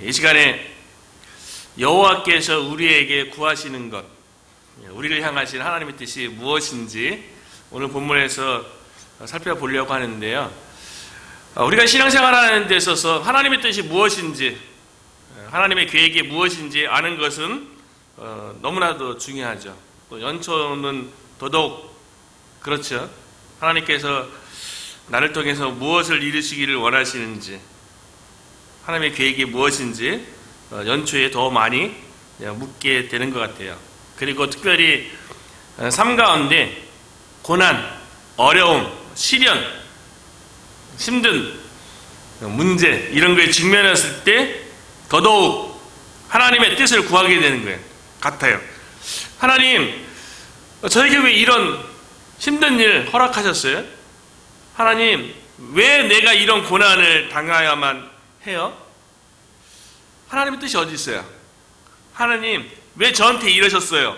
이 시간에 여호와께서 우리에게 구하시는 것, 우리를 향하신 하나님의 뜻이 무엇인지 오늘 본문에서 살펴보려고 하는데요. 우리가 신앙생활하는 데 있어서 하나님의 뜻이 무엇인지, 하나님의 계획이 무엇인지 아는 것은 너무나도 중요하죠. 또 연초는 더더욱 그렇죠. 하나님께서 나를 통해서 무엇을 이루시기를 원하시는지, 하나님의 계획이 무엇인지 연초에 더 많이 묻게 되는 것 같아요. 그리고 특별히 삶 가운데 고난, 어려움, 시련, 힘든 문제 이런 거에 직면했을 때 더더욱 하나님의 뜻을 구하게 되는 거예요. 같아요. 하나님, 저에게 왜 이런 힘든 일 허락하셨어요? 하나님, 왜 내가 이런 고난을 당해야만 해요? 하나님의 뜻이 어디 있어요? 하나님, 왜 저한테 이러셨어요?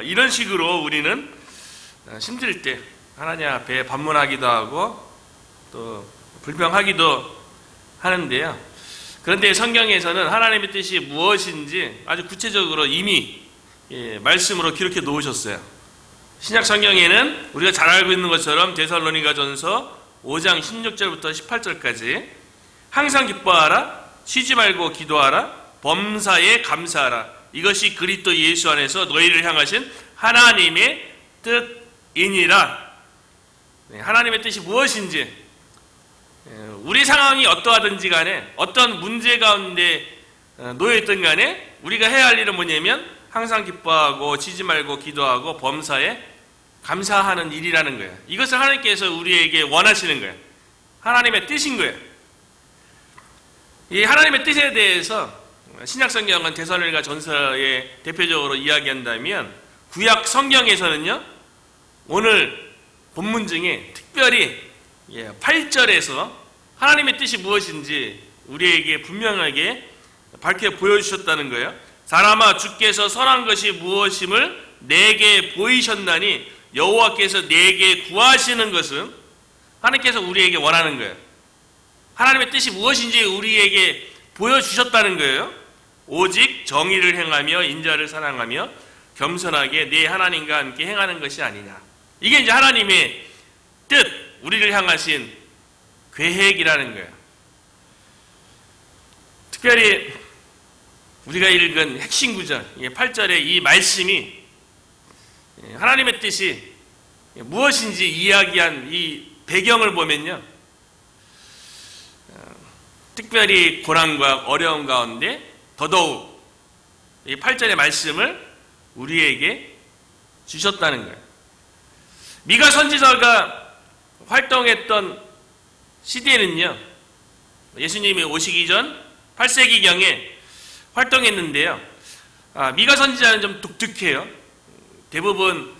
이런 식으로 우리는 힘들 때 하나님 앞에 반문하기도 하고 또 불평하기도 하는데요. 그런데 성경에서는 하나님의 뜻이 무엇인지 아주 구체적으로 이미 말씀으로 기록해 놓으셨어요. 신약 성경에는 우리가 잘 알고 있는 것처럼 데살로니가전서 5장 16절부터 18절까지 항상 기뻐하라, 쉬지 말고 기도하라, 범사에 감사하라, 이것이 그리스도 예수 안에서 너희를 향하신 하나님의 뜻이니라. 하나님의 뜻이 무엇인지, 우리 상황이 어떠하든지 간에 어떤 문제 가운데 놓여있든 간에 우리가 해야 할 일은 뭐냐면 항상 기뻐하고 쉬지 말고 기도하고 범사에 감사하는 일이라는 거예요. 이것을 하나님께서 우리에게 원하시는 거예요. 하나님의 뜻인 거예요. 이 하나님의 뜻에 대해서 신약 성경은 데살로니가 전서에 대표적으로 이야기한다면 구약 성경에서는요, 오늘 본문 중에 특별히 8절에서 하나님의 뜻이 무엇인지 우리에게 분명하게 밝혀 보여주셨다는 거예요. 사람아, 주께서 선한 것이 무엇임을 내게 보이셨나니 여호와께서 내게 구하시는 것은, 하나님께서 우리에게 원하는 거예요. 하나님의 뜻이 무엇인지 우리에게 보여주셨다는 거예요. 오직 정의를 행하며 인자를 사랑하며 겸손하게 내 하나님과 함께 행하는 것이 아니냐. 이게 이제 하나님의 뜻, 우리를 향하신 계획이라는 거예요. 특별히 우리가 읽은 핵심 구절 8절의 이 말씀이 하나님의 뜻이 무엇인지 이야기한 이 배경을 보면요, 특별히 고난과 어려움 가운데 더더욱 이 8절의 말씀을 우리에게 주셨다는 거예요. 미가 선지자가 활동했던 시대는요, 예수님이 오시기 전 8세기경에 활동했는데요. 미가 선지자는 좀 독특해요. 대부분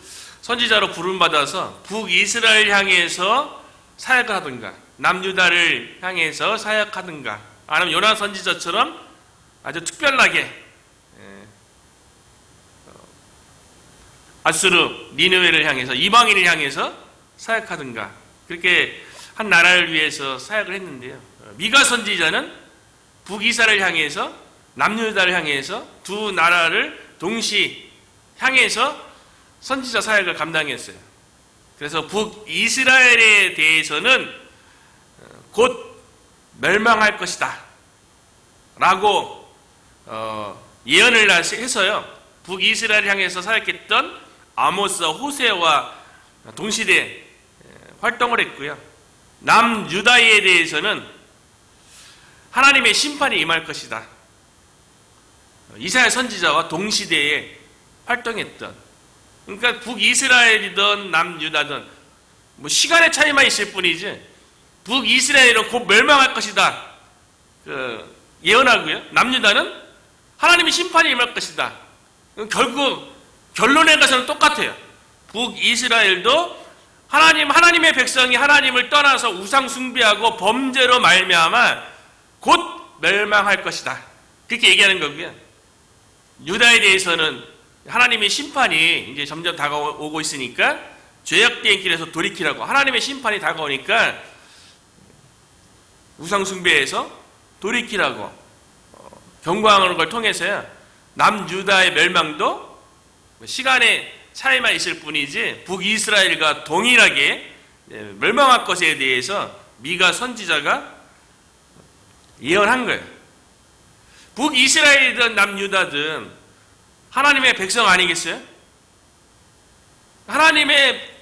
선지자로 부름받아서 북이스라엘 향해서 사역을 하든가 남유다를 향해서 사역하든가 아니면 요나 선지자처럼 아주 특별하게 아수르, 니느웨를 향해서, 이방인을 향해서 사역하든가 그렇게 한 나라를 위해서 사역을 했는데요. 미가 선지자는 북이스라엘을 향해서 남유다를 향해서 두 나라를 동시 향해서 선지자 사역을 감당했어요. 그래서 북이스라엘에 대해서는 곧 멸망할 것이다 라고 예언을 해서요, 북이스라엘을 향해서 사역했던 아모스와 호세와 동시대 활동을 했고요. 남유다에 대해서는 하나님의 심판이 임할 것이다, 이사야 선지자와 동시대에 활동했던, 그러니까 북이스라엘이든 남유다든 뭐 시간의 차이만 있을 뿐이지 북이스라엘은 곧 멸망할 것이다 예언하고요, 남유다는 하나님의 심판이 임할 것이다. 결국 결론에 가서는 똑같아요. 북이스라엘도 하나님의 백성이 하나님을 떠나서 우상 숭배하고 범죄로 말미암아 곧 멸망할 것이다, 그렇게 얘기하는 거고요. 유다에 대해서는 하나님의 심판이 이제 점점 다가오고 있으니까 죄악된 길에서 돌이키라고, 하나님의 심판이 다가오니까 우상 숭배에서 돌이키라고 경고하는 걸 통해서요, 남유다의 멸망도 시간의 차이만 있을 뿐이지 북이스라엘과 동일하게 멸망할 것에 대해서 미가 선지자가 예언한 거예요. 북이스라엘이든 남유다든 하나님의 백성 아니겠어요? 하나님의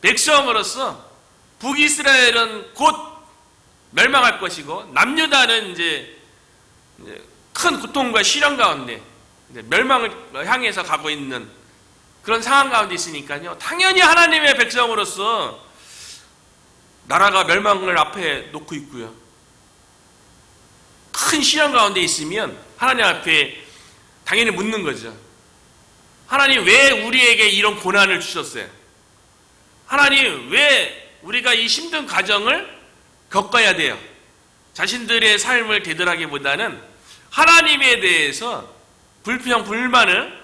백성으로서 북이스라엘은 곧 멸망할 것이고 남유다는 이제 큰 고통과 시련 가운데 멸망을 향해서 가고 있는 그런 상황 가운데 있으니까요, 당연히 하나님의 백성으로서 나라가 멸망을 앞에 놓고 있고요, 큰 시련 가운데 있으면 하나님 앞에 당연히 묻는 거죠. 하나님, 왜 우리에게 이런 고난을 주셨어요? 하나님, 왜 우리가 이 힘든 과정을 겪어야 돼요? 자신들의 삶을 되돌아기보다는 하나님에 대해서 불평, 불만을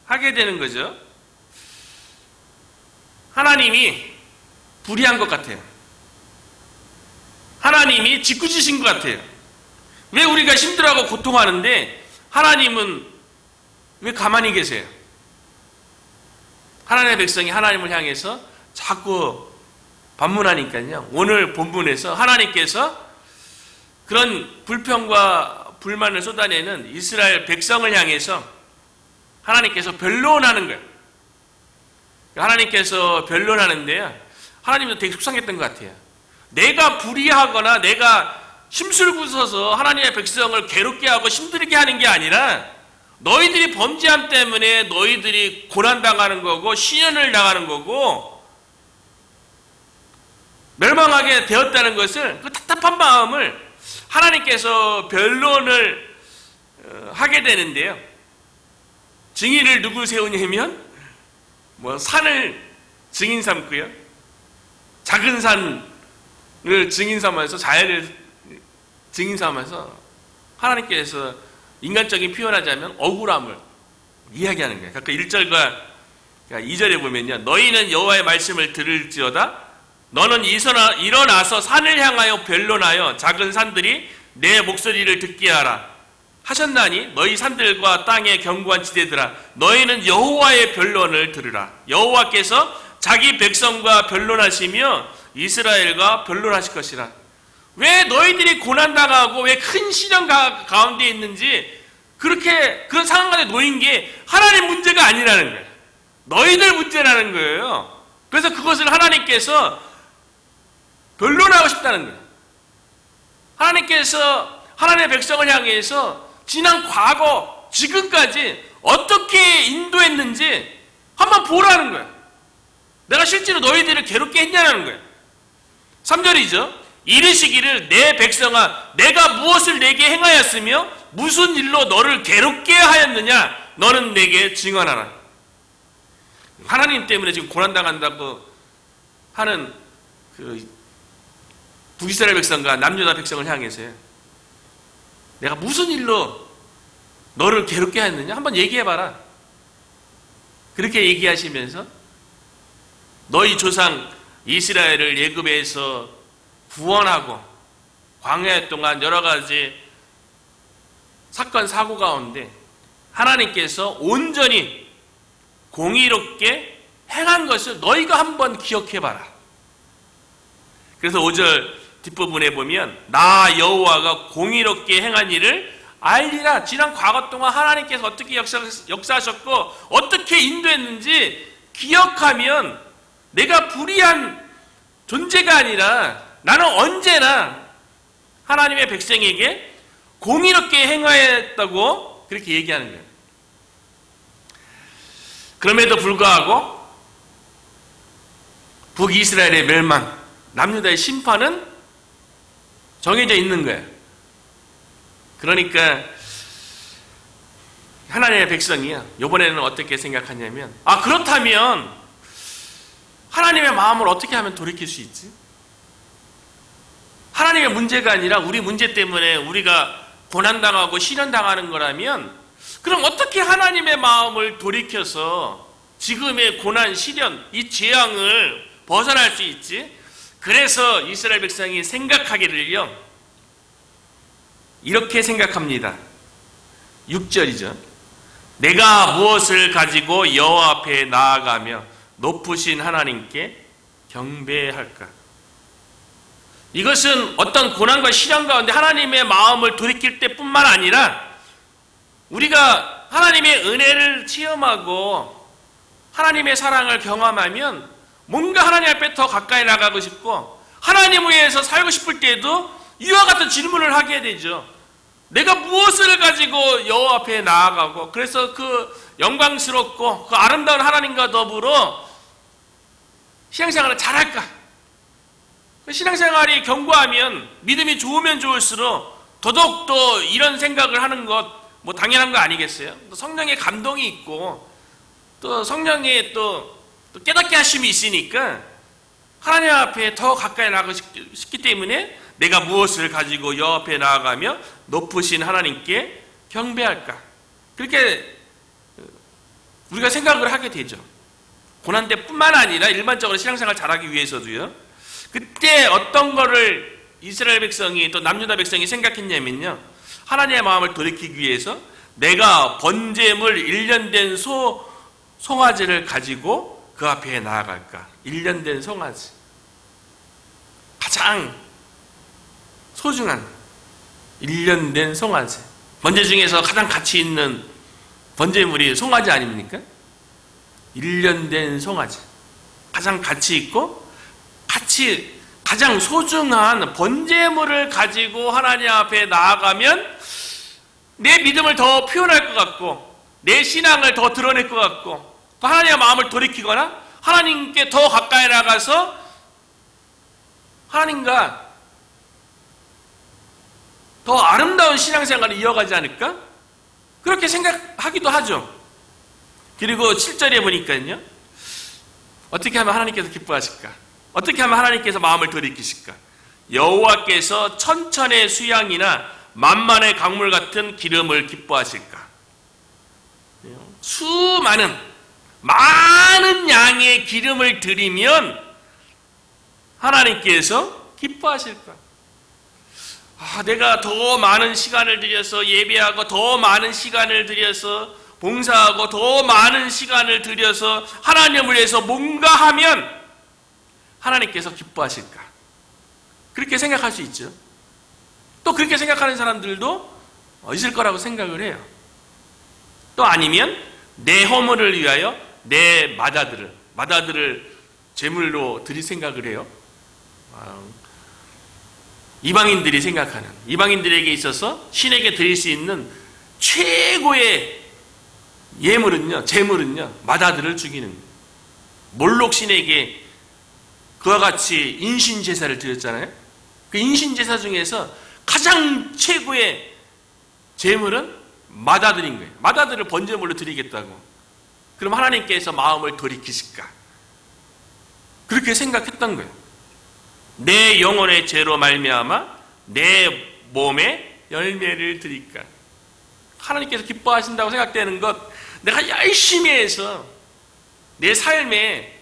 하게 되는 거죠. 하나님이 불의한 것 같아요. 하나님이 짓궂으신 것 같아요. 왜 우리가 힘들어하고 고통하는데 하나님은 왜 가만히 계세요? 하나님의 백성이 하나님을 향해서 자꾸 반문하니까요, 오늘 본문에서 하나님께서 그런 불평과 불만을 쏟아내는 이스라엘 백성을 향해서 하나님께서 변론하는 거예요. 하나님께서 변론하는데요, 하나님도 되게 속상했던 것 같아요. 내가 불의하거나 내가 힘술부숴서 하나님의 백성을 괴롭게 하고 힘들게 하는 게 아니라 너희들이 범죄함 때문에 너희들이 고난당하는 거고 시련을 당하는 거고 멸망하게 되었다는 것을, 그 답답한 마음을 하나님께서 변론을 하게 되는데요, 증인을 누구 세우냐면 산을 증인 삼고요, 작은 산을 증인 삼아서 자연을 증인 삼아서 하나님께서 인간적인 표현하자면 억울함을 이야기하는 거예요. 그러니까 1절과 2절에 보면요, 너희는 여호와의 말씀을 들을지어다 너는 일어나서 산을 향하여 변론하여 작은 산들이 내 목소리를 듣게 하라 하셨나니 너희 산들과 땅의 견고한 지대들아 너희는 여호와의 변론을 들으라. 여호와께서 자기 백성과 변론하시며 이스라엘과 변론하실 것이라. 왜 너희들이 고난당하고 왜 큰 시련 가운데 있는지 그런 상황 가운데 놓인 게 하나님 문제가 아니라는 거예요. 너희들 문제라는 거예요. 그래서 그것을 하나님께서 변론하고 싶다는 거예요. 하나님께서 하나님의 백성을 향해서 지난 과거, 지금까지 어떻게 인도했는지 한번 보라는 거예요. 내가 실제로 너희들을 괴롭게 했냐는 거예요. 3절이죠. 이르시기를 내 백성아 내가 무엇을 내게 행하였으며 무슨 일로 너를 괴롭게 하였느냐 너는 내게 증언하라. 하나님 때문에 지금 고난당한다고 하는 그 북이스라엘 백성과 남유다 백성을 향해서요, 내가 무슨 일로 너를 괴롭게 하였느냐 한번 얘기해봐라. 그렇게 얘기하시면서 너희 조상 이스라엘을 애굽에서 구원하고 광야 동안 여러 가지 사건 사고 가운데 하나님께서 온전히 공의롭게 행한 것을 너희가 한번 기억해봐라. 그래서 5절 뒷부분에 보면 나 여호와가 공의롭게 행한 일을 알리라. 지난 과거 동안 하나님께서 어떻게 역사하셨고 어떻게 인도했는지 기억하면 내가 불의한 존재가 아니라 나는 언제나 하나님의 백성에게 공의롭게 행하였다고 그렇게 얘기하는 거예요. 그럼에도 불구하고 북이스라엘의 멸망, 남유다의 심판은 정해져 있는 거예요. 그러니까 하나님의 백성이요, 이번에는 어떻게 생각하냐면 그렇다면 하나님의 마음을 어떻게 하면 돌이킬 수 있지? 하나님의 문제가 아니라 우리 문제 때문에 우리가 고난당하고 시련당하는 거라면 그럼 어떻게 하나님의 마음을 돌이켜서 지금의 고난, 시련, 이 재앙을 벗어날 수 있지? 그래서 이스라엘 백성이 생각하기를요, 이렇게 생각합니다. 6절이죠. 내가 무엇을 가지고 여호와 앞에 나아가며 높으신 하나님께 경배할까? 이것은 어떤 고난과 시련 가운데 하나님의 마음을 돌이킬 때뿐만 아니라 우리가 하나님의 은혜를 체험하고 하나님의 사랑을 경험하면 뭔가 하나님 앞에 더 가까이 나가고 싶고 하나님을 위해서 살고 싶을 때에도 이와 같은 질문을 하게 되죠. 내가 무엇을 가지고 여호와 앞에 나아가고 그래서 그 영광스럽고 그 아름다운 하나님과 더불어 신앙생활을 잘할까? 신앙생활이 견고하면 믿음이 좋으면 좋을수록 더더욱더 이런 생각을 하는 것 뭐 당연한 거 아니겠어요? 또 성령의 감동이 있고 또 성령의 또 깨닫게 하심이 있으니까 하나님 앞에 더 가까이 나가고 싶기 때문에 내가 무엇을 가지고 여호와 앞에 나아가며 높으신 하나님께 경배할까? 그렇게 우리가 생각을 하게 되죠. 고난 때뿐만 아니라 일반적으로 신앙생활 잘하기 위해서도요. 그때 어떤 거를 이스라엘 백성이 또 남유다 백성이 생각했냐면요. 하나님의 마음을 돌이키기 위해서 내가 번제물 1년 된 송아지를 가지고 그 앞에 나아갈까? 1년 된 송아지. 가장 소중한 1년 된 송아지. 번제 중에서 가장 가치 있는 번제물이 송아지 아닙니까? 1년 된 송아지. 가장 가치 있고 가장 소중한 번제물을 가지고 하나님 앞에 나아가면 내 믿음을 더 표현할 것 같고 내 신앙을 더 드러낼 것 같고 또 하나님의 마음을 돌이키거나 하나님께 더 가까이 나가서 하나님과 더 아름다운 신앙생활을 이어가지 않을까? 그렇게 생각하기도 하죠. 그리고 7절에 보니까요. 어떻게 하면 하나님께서 기뻐하실까? 어떻게 하면 하나님께서 마음을 돌이키실까? 여호와께서 천천의 수양이나 만만의 강물 같은 기름을 기뻐하실까? 많은 양의 기름을 드리면 하나님께서 기뻐하실까? 내가 더 많은 시간을 들여서 예배하고 더 많은 시간을 들여서 봉사하고 더 많은 시간을 들여서 하나님을 위해서 뭔가 하면 하나님께서 기뻐하실까? 그렇게 생각할 수 있죠. 또 그렇게 생각하는 사람들도 있을 거라고 생각을 해요. 또 아니면 내 허물을 위하여 내 마다들을 제물로 드릴 생각을 해요. 이방인들이 생각하는, 이방인들에게 있어서 신에게 드릴 수 있는 최고의 제물은요, 마다들을 죽이는, 몰록 신에게 그와 같이 인신제사를 드렸잖아요. 그 인신제사 중에서 가장 최고의 제물은 마다들인 거예요. 마다들을 번제물로 드리겠다고. 그럼 하나님께서 마음을 돌이키실까? 그렇게 생각했던 거예요. 내 영혼의 죄로 말미암아 내 몸에 열매를 드릴까? 하나님께서 기뻐하신다고 생각되는 것, 내가 열심히 해서 내 삶에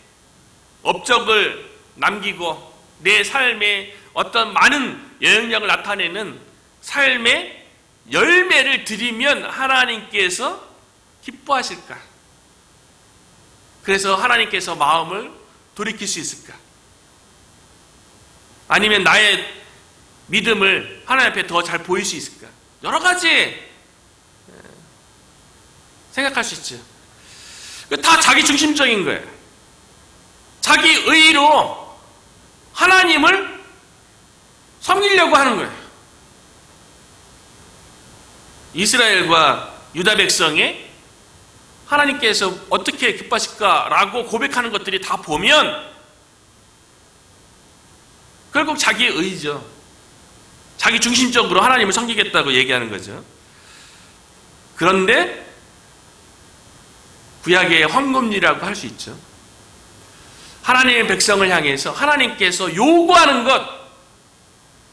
업적을 남기고 내 삶에 어떤 많은 영향력을 나타내는 삶의 열매를 드리면 하나님께서 기뻐하실까? 그래서 하나님께서 마음을 돌이킬 수 있을까? 아니면 나의 믿음을 하나님 앞에 더 잘 보일 수 있을까? 여러 가지 생각할 수 있죠. 다 자기 중심적인 거예요. 자기 의로 하나님을 섬기려고 하는 거예요. 이스라엘과 유다 백성의 하나님께서 어떻게 기뻐하실까라고 고백하는 것들이 다 보면 결국 자기 의죠. 자기 중심적으로 하나님을 섬기겠다고 얘기하는 거죠. 그런데 구약의 황금리라고 할 수 있죠. 하나님의 백성을 향해서 하나님께서 요구하는 것,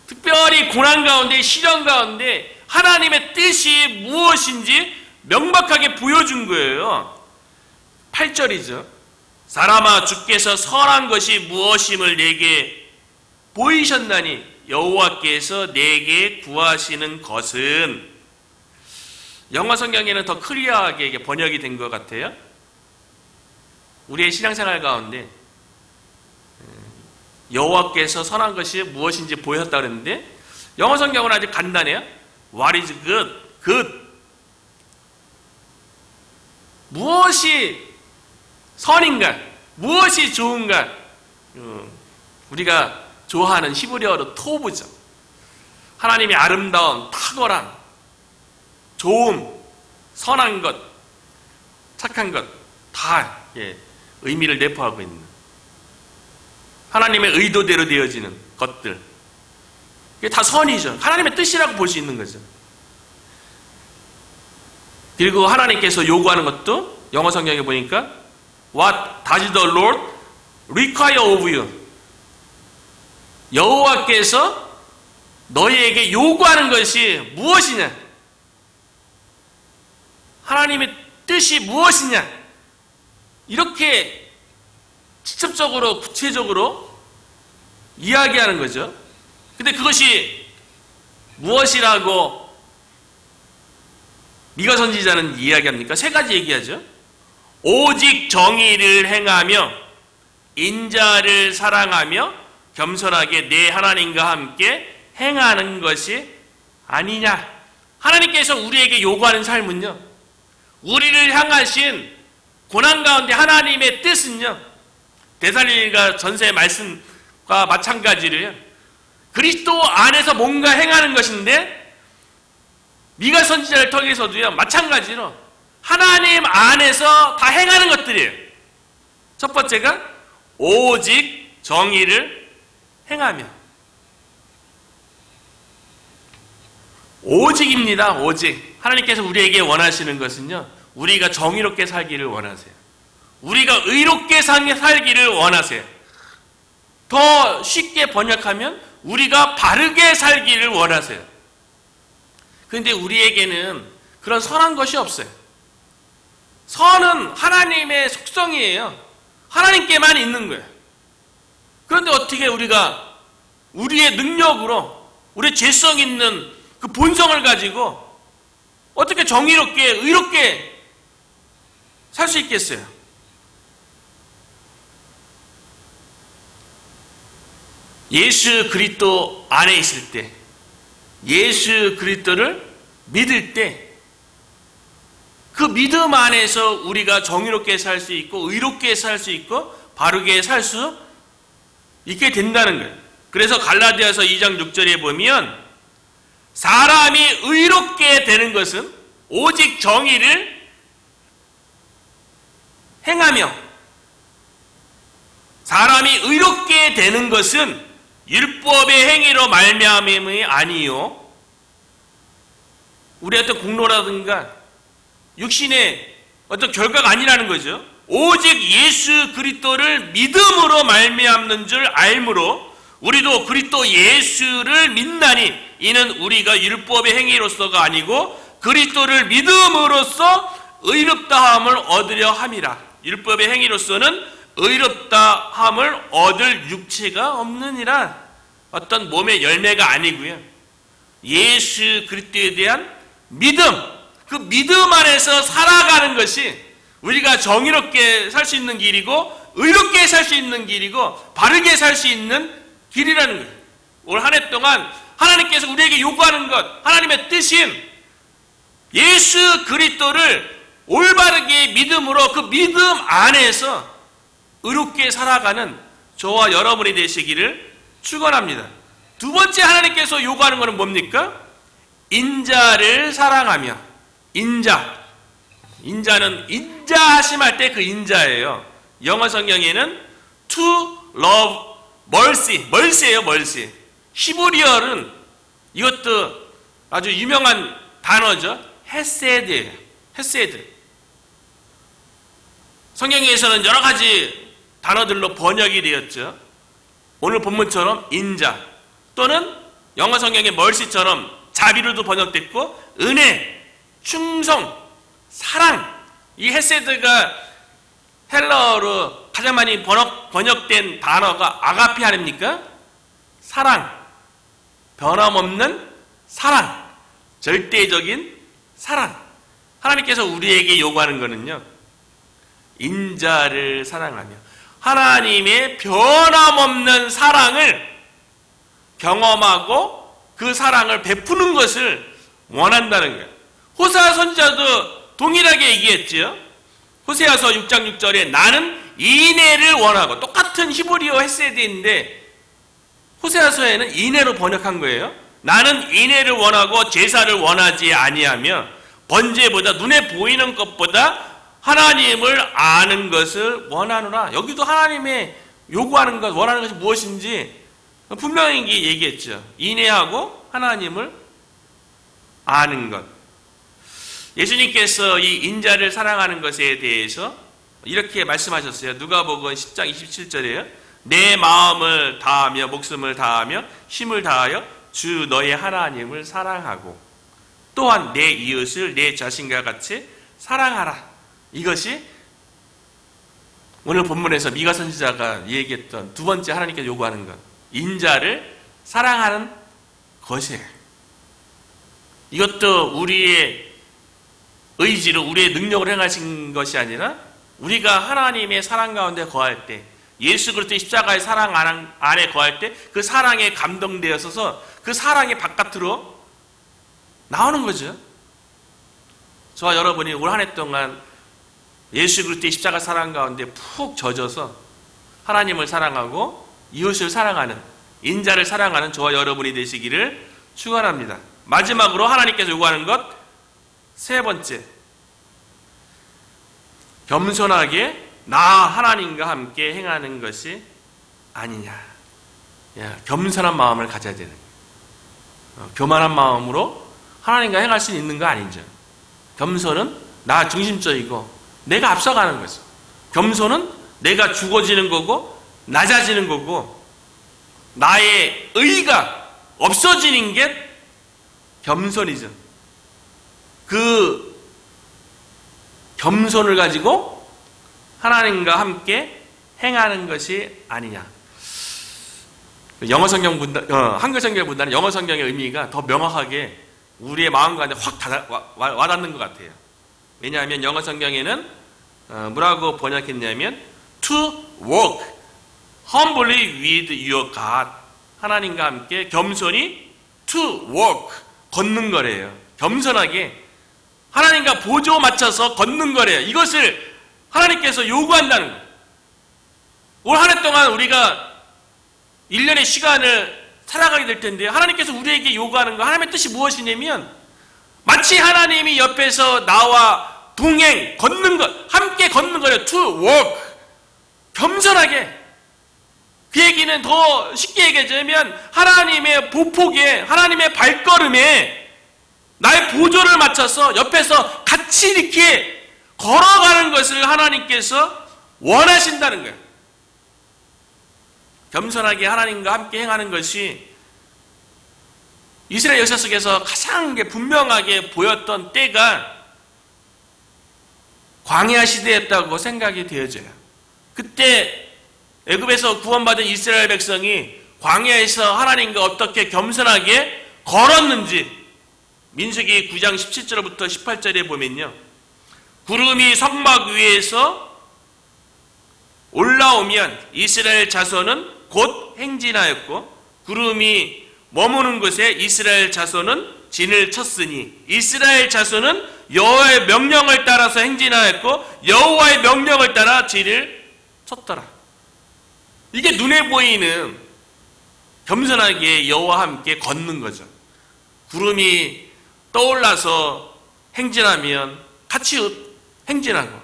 특별히 고난 가운데 시련 가운데 하나님의 뜻이 무엇인지 명백하게 보여준 거예요. 8절이죠. 사람아, 주께서 선한 것이 무엇임을 내게 보이셨나니. 여호와께서 내게 구하시는 것은, 영어 성경에는 더 클리어하게 이게 번역이 된 것 같아요. 우리의 신앙생활 가운데 여호와께서 선한 것이 무엇인지 보였다 그랬는데, 영어 성경은 아주 간단해요. What is good? good. 무엇이 선인가? 무엇이 좋은가? 우리가 좋아하는 히브리어로 토브죠. 하나님의 아름다운, 탁월한, 좋음, 선한 것, 착한 것, 다 의미를 내포하고 있는, 하나님의 의도대로 되어지는 것들, 이게 다 선이죠. 하나님의 뜻이라고 볼 수 있는 거죠. 그리고 하나님께서 요구하는 것도 영어 성경에 보니까 What does the Lord require of you? 여호와께서 너희에게 요구하는 것이 무엇이냐? 하나님의 뜻이 무엇이냐? 이렇게 직접적으로 구체적으로 이야기하는 거죠. 근데 그것이 무엇이라고 미가 선지자는 이야기합니까? 세 가지 얘기하죠. 오직 정의를 행하며 인자를 사랑하며 겸손하게 내 하나님과 함께 행하는 것이 아니냐. 하나님께서 우리에게 요구하는 삶은요, 우리를 향하신 고난 가운데 하나님의 뜻은요, 데살로니가 전서의 말씀과 마찬가지로요, 그리스도 안에서 뭔가 행하는 것인데, 미가 선지자를 통해서도요 마찬가지로 하나님 안에서 다 행하는 것들이에요. 첫 번째가 오직 정의를 행하며, 오직입니다. 오직. 하나님께서 우리에게 원하시는 것은요, 우리가 정의롭게 살기를 원하세요. 우리가 의롭게 살기를 원하세요. 더 쉽게 번역하면 우리가 바르게 살기를 원하세요. 그런데 우리에게는 그런 선한 것이 없어요. 선은 하나님의 속성이에요. 하나님께만 있는 거예요. 그런데 어떻게 우리가 우리의 능력으로, 우리의 죄성 있는 그 본성을 가지고 어떻게 정의롭게, 의롭게 살 수 있겠어요? 예수 그리스도 안에 있을 때, 예수 그리스도를 믿을 때, 그 믿음 안에서 우리가 정의롭게 살 수 있고 의롭게 살 수 있고 바르게 살 수 있게 된다는 거예요. 그래서 갈라디아서 2장 6절에 보면 사람이 의롭게 되는 것은 오직 정의를 행하며, 사람이 의롭게 되는 것은 율법의 행위로 말미암음이 아니요, 우리 어떤 공로라든가 육신의 어떤 결과가 아니라는 거죠. 오직 예수 그리스도를 믿음으로 말미암는 줄 알므로 우리도 그리스도 예수를 믿나니 이는 우리가 율법의 행위로서가 아니고 그리스도를 믿음으로써 의롭다함을 얻으려 함이라. 율법의 행위로서는 의롭다함을 얻을 육체가 없느니라. 어떤 몸의 열매가 아니고요, 예수 그리스도에 대한 믿음, 그 믿음 안에서 살아가는 것이 우리가 정의롭게 살 수 있는 길이고 의롭게 살 수 있는 길이고 바르게 살 수 있는 길이라는 거예요. 올 한 해 동안 하나님께서 우리에게 요구하는 것, 하나님의 뜻인 예수 그리스도를 올바르게 믿음으로 그 믿음 안에서 의롭게 살아가는 저와 여러분이 되시기를 축원합니다. 두 번째 하나님께서 요구하는 것은 뭡니까? 인자를 사랑하며. 인자는 인자하심할 때 그 인자예요. 영어 성경에는 to love mercy예요. mercy. 히브리어는 이것도 아주 유명한 단어죠. 헤세드예요. 헤세드. 성경에서는 여러 가지 단어들로 번역이 되었죠. 오늘 본문처럼 인자, 또는 영어 성경의 mercy처럼 자비로도 번역됐고, 은혜, 충성, 사랑. 이 헤세드가 헬러어로 가장 많이 번역된 단어가 아가페 아닙니까? 사랑. 변함없는 사랑, 절대적인 사랑. 하나님께서 우리에게 요구하는 것은요, 인자를 사랑하며 하나님의 변함없는 사랑을 경험하고 그 사랑을 베푸는 것을 원한다는 거예요. 호세아 선지자도 동일하게 얘기했죠. 호세아서 6장 6절에 나는 인애를 원하고, 똑같은 히브리어 헤세드인데 호세아서에는 인애로 번역한 거예요. 나는 인애를 원하고 제사를 원하지 아니하며 번제보다 눈에 보이는 것보다 하나님을 아는 것을 원하노라. 여기도 하나님의 요구하는 것, 원하는 것이 무엇인지 분명히 얘기했죠. 인애하고 하나님을 아는 것. 예수님께서 이 인자를 사랑하는 것에 대해서 이렇게 말씀하셨어요. 누가복음 10장 27절에요. 내 마음을 다하며 목숨을 다하며 힘을 다하여 주 너의 하나님을 사랑하고 또한 내 이웃을 내 자신과 같이 사랑하라. 이것이 오늘 본문에서 미가 선지자가 얘기했던 두 번째 하나님께서 요구하는 것, 인자를 사랑하는 것이에요. 이것도 우리의 의지로 우리의 능력으로 행하신 것이 아니라 우리가 하나님의 사랑 가운데 거할 때, 예수 그리스도의 십자가의 사랑 안에 거할 때 그 사랑에 감동되어서 그 사랑이 바깥으로 나오는 거죠. 저와 여러분이 올 한 해 동안 예수 그리스도의 십자가 사랑 가운데 푹 젖어서 하나님을 사랑하고 이웃을 사랑하는, 인자를 사랑하는 저와 여러분이 되시기를 축원합니다. 마지막으로 하나님께서 요구하는 것, 세 번째, 겸손하게 나 하나님과 함께 행하는 것이 아니냐. 겸손한 마음을 가져야 되는 거예요. 교만한 마음으로 하나님과 행할 수 있는 거 아니죠. 겸손은 나 중심적이고 내가 앞서가는 거죠. 겸손은 내가 죽어지는 거고 낮아지는 거고 나의 의가 없어지는 게 겸손이죠. 그 겸손을 가지고 하나님과 함께 행하는 것이 아니냐. 영어 성경보다 한글 성경보다는 영어 성경의 의미가 더 명확하게 우리의 마음 가운데 확 와닿는 것 같아요. 왜냐하면 영어 성경에는 뭐라고 번역했냐면 to walk humbly with your God, 하나님과 함께 겸손히 to walk, 걷는 거래요. 겸손하게 하나님과 보조 맞춰서 걷는 거래요. 이것을 하나님께서 요구한다는 거예요. 올 한 해 동안 우리가 1년의 시간을 살아가게 될 텐데 하나님께서 우리에게 요구하는 거, 하나님의 뜻이 무엇이냐면 마치 하나님이 옆에서 나와 동행, 걷는 것, 함께 걷는 거예요. to walk, 겸손하게. 그 얘기는 더 쉽게 얘기하자면 하나님의 보폭에, 하나님의 발걸음에 나의 보조를 맞춰서 옆에서 같이 이렇게 걸어가는 것을 하나님께서 원하신다는 거예요. 겸손하게 하나님과 함께 행하는 것이 이스라엘 역사 속에서 가장 분명하게 보였던 때가 광야 시대였다고 생각이 되어져요. 그때 애굽에서 구원받은 이스라엘 백성이 광야에서 하나님과 어떻게 겸손하게 걸었는지 민수기 9장 17절부터 18절에 보면요, 구름이 성막 위에서 올라오면 이스라엘 자손은 곧 행진하였고 구름이 머무는 곳에 이스라엘 자손은 진을 쳤으니 이스라엘 자손은 여호와의 명령을 따라서 행진하였고 여호와의 명령을 따라 진을 쳤더라. 이게 눈에 보이는 겸손하게 여호와와 함께 걷는 거죠. 구름이 떠올라서 행진하면 같이 행진하고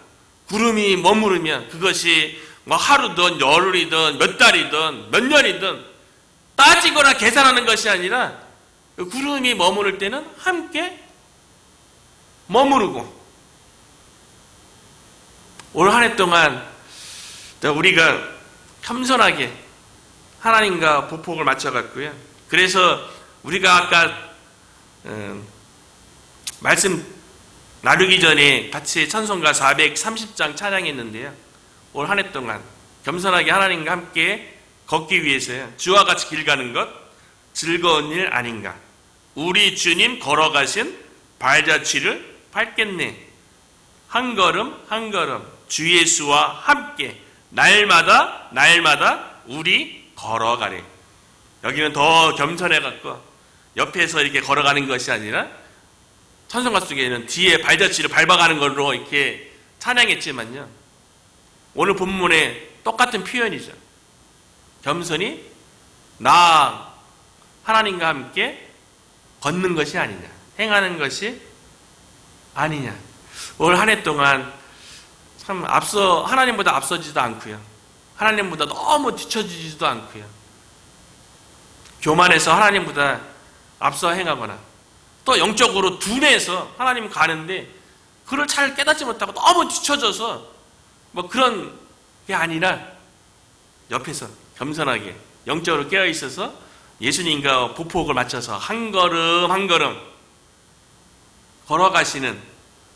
구름이 머무르면 그것이 뭐 하루든 열흘이든 몇 달이든 몇 년이든 따지거나 계산하는 것이 아니라 구름이 머무를 때는 함께 머무르고, 올 한 해 동안 우리가 겸손하게 하나님과 보폭을 맞춰갔고요. 그래서 우리가 아까 말씀 나누기 전에 같이 찬송가 430장 찬양했는데요. 올 한 해 동안 겸손하게 하나님과 함께 걷기 위해서요, 주와 같이 길 가는 것, 즐거운 일 아닌가? 우리 주님 걸어가신 발자취를 밟겠네. 한 걸음 한 걸음 주 예수와 함께 날마다 우리 걸어가래. 여기는 더 겸손해갖고 옆에서 이렇게 걸어가는 것이 아니라 찬송가 속에는 뒤에 발자취를 밟아가는 걸로 이렇게 찬양했지만요. 오늘 본문에 똑같은 표현이죠. 겸손히 나 하나님과 함께 걷는 것이 아니냐, 행하는 것이 아니냐. 올 한 해 동안 참 하나님보다 앞서지도 않고요. 하나님보다 너무 뒤처지지도 않고요. 교만해서 하나님보다 앞서 행하거나 또 영적으로 둔해서 하나님 가는데 그걸 잘 깨닫지 못하고 너무 뒤처져서 뭐 그런 게 아니라 옆에서 겸손하게 영적으로 깨어있어서 예수님과 보폭을 맞춰서 한 걸음 한 걸음 걸어가시는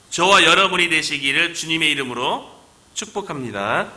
저와 여러분이 되시기를 주님의 이름으로 축복합니다.